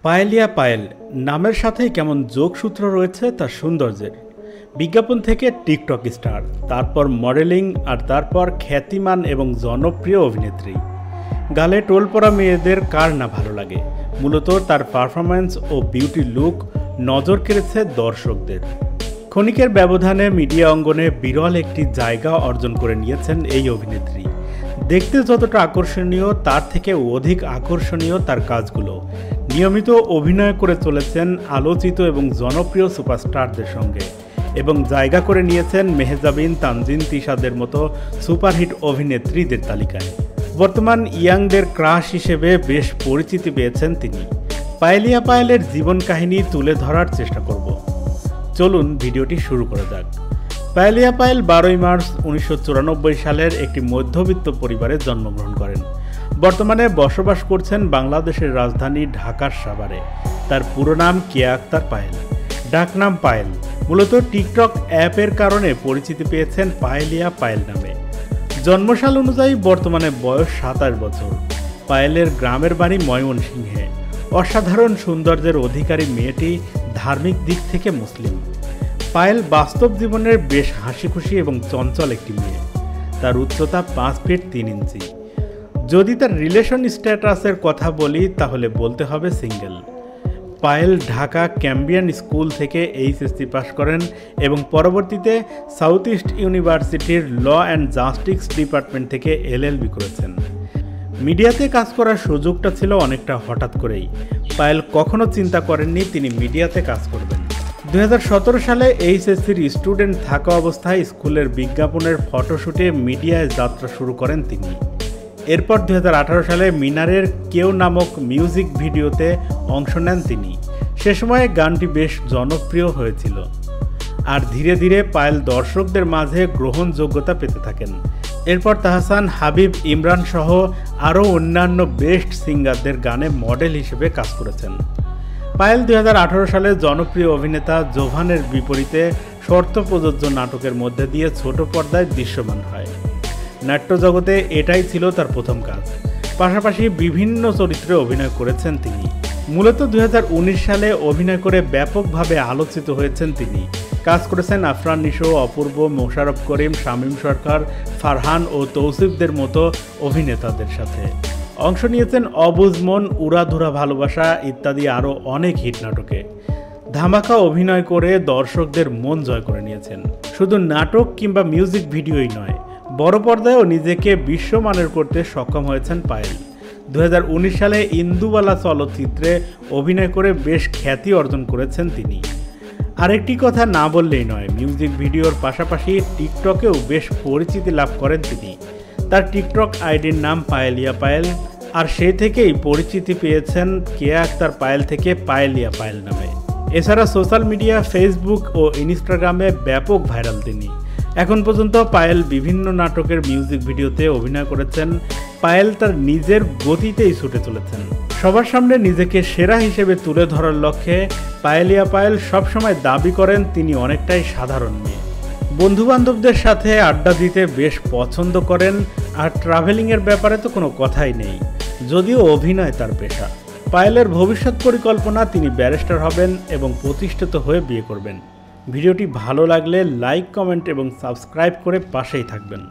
পায়েলিয়া পায়েল নামের সাথেই কেমন যোগসূত্র রয়েছে তার সৌন্দর্যের। বিজ্ঞাপন থেকে টিকটক স্টার, তারপর মডেলিং, আর তারপর খ্যাতিমান এবং জনপ্রিয় অভিনেত্রী। গালে টোল পড়া মেয়েদের কার না ভালো লাগে। মূলত তার পারফরম্যান্স ও বিউটি লুক নজর কেড়েছে দর্শকদের। ক্ষণিকের ব্যবধানে মিডিয়া অঙ্গনে বিরল একটি জায়গা অর্জন করে নিয়েছেন এই অভিনেত্রী। দেখতে যতটা আকর্ষণীয় তার থেকে অধিক আকর্ষণীয় তার কাজগুলো। নিয়মিত অভিনয় করে চলেছেন আলোচিত এবং জনপ্রিয় সুপারস্টারদের সঙ্গে এবং জায়গা করে নিয়েছেন মেহজাবিন, তানজিন, তিশাদের মতো সুপারহিট অভিনেত্রীদের তালিকায়। বর্তমান ইয়াংদের ক্রাশ হিসেবে বেশ পরিচিতি পেয়েছেন তিনি। পায়েলিয়া পায়েলের জীবন কাহিনী তুলে ধরার চেষ্টা করব। চলুন ভিডিওটি শুরু করা যাক। পায়েলিয়া পায়েল 12 মার্চ 1994 সালের একটি মধ্যবিত্ত পরিবারে জন্মগ্রহণ করেন। বর্তমানে বসবাস করছেন বাংলাদেশের রাজধানী ঢাকার সাভারে। তার পুরো নাম কেয়া আক্তার পায়েল, ডাকনাম পায়েল। মূলত টিকটক অ্যাপের কারণে পরিচিতি পেয়েছেন পায়েলিয়া পায়েল নামে। জন্মসাল অনুযায়ী বর্তমানে বয়স 27 বছর। পায়েলের গ্রামের বাড়ি ময়মনসিংহে। অসাধারণ সৌন্দর্যের অধিকারী মেয়েটি ধার্মিক দিক থেকে মুসলিম। পায়েল বাস্তব জীবনের বেশ হাসিখুশি এবং চঞ্চল একটি মেয়ে। তার উচ্চতা 5 ফিট 3 ইঞ্চি। যদি তার রিলেশন স্ট্যাটাসের কথা বলি তাহলে বলতে হবে single. Payel Dhaka Cambrian school থেকে এইচএসসি পাশ করেন এবং পরবর্তীতে সাউথ ইস্ট ইউনিভার্সিটির ল অ্যান্ড জাস্টিস ডিপার্টমেন্ট থেকে এলএলবি করেছেন। মিডিয়াতে কাজ করার সুযোগটা ছিল অনেকটা হঠাৎ করেই। পায়েল কখনো চিন্তা করেননি তিনি মিডিয়াতে কাজ করবেন। 2017 সালে এইচএসসির স্টুডেন্ট থাকা অবস্থায় স্কুলের বিজ্ঞাপনের ফটোশুটে মিডিয়ায় যাত্রা শুরু করেন তিনি। এরপর 2018 সালে মিনারের কেউ নামক মিউজিক ভিডিওতে অংশ নেন তিনি। সে সময়ে গানটি বেশ জনপ্রিয় হয়েছিল। আর ধীরে ধীরে পায়েল দর্শকদের মাঝে গ্রহণযোগ্যতা পেতে থাকেন। এরপর তাহসান, হাবিব, ইমরান সহ আরও অন্যান্য বেস্ট সিঙ্গারদের গানে মডেল হিসেবে কাজ করেছেন। পায়েল 2018 সালে জনপ্রিয় অভিনেতা জোভানের বিপরীতে শর্ত প্রযোজ্য নাটকের মধ্যে দিয়ে ছোট পর্দায় দৃশ্যমান হয়। নাট্যজগতে এটাই ছিল তার প্রথম কাজ। পাশাপাশি বিভিন্ন চরিত্রে অভিনয় করেছেন তিনি। মূলত 2019 সালে অভিনয় করে ব্যাপকভাবে আলোচিত হয়েছেন তিনি। কাজ করেছেন আফরান নিশো, অপূর্ব, মোশাররফ করিম, শামীম সরকার, ফারহান ও তৌসিফদের মতো অভিনেতাদের সাথে। অংশ নিয়েছেন অবুঝ মন, উড়াধুরা ভালোবাসা ইত্যাদি আরও অনেক হিট নাটকে। ধামাকা অভিনয় করে দর্শকদের মন জয় করে নিয়েছেন। শুধু নাটক কিংবা মিউজিক ভিডিওই নয়, বড় পর্দায়ও নিজেকে বিশ্বমানের করতে সক্ষম হয়েছেন পায়েল। 2019 সালে ইন্দুবালা চলচ্চিত্রে অভিনয় করে বেশ খ্যাতি অর্জন করেছেন তিনি। আরেকটি কথা না বললেই নয়, মিউজিক ভিডিওর পাশাপাশি টিকটকেও বেশ পরিচিতি লাভ করেন তিনি। তার টিকটক আইডির নাম পায়েলিয়া পায়েল, আর সেই থেকেই পরিচিতি পেয়েছেন কেয়া আক্তার পায়েল থেকে পায়েলিয়া পায়েল নামে। এছাড়া সোশ্যাল মিডিয়া, ফেসবুক ও ইনস্টাগ্রামে ব্যাপক ভাইরাল তিনি। এখন পর্যন্ত পায়েল বিভিন্ন নাটকের মিউজিক ভিডিওতে অভিনয় করেছেন। পায়েল তার নিজের গতিতেই ছুটে চলেছেন। সবার সামনে নিজেকে সেরা হিসেবে তুলে ধরার লক্ষ্যে পায়েলিয়া পায়েল সবসময় দাবি করেন তিনি অনেকটাই সাধারণ মেয়ে। বন্ধুবান্ধবদের সাথে আড্ডা দিতে বেশ পছন্দ করেন, আর ট্রাভেলিংয়ের ব্যাপারে তো কোনো কথাই নেই, যদিও অভিনয় তার পেশা। পায়েলের ভবিষ্যৎ পরিকল্পনা তিনি ব্যারিস্টার হবেন এবং প্রতিষ্ঠিত হয়ে বিয়ে করবেন। ভিডিওটি ভালো লাগলে লাইক, কমেন্ট এবং সাবস্ক্রাইব করে পাশেই থাকবেন।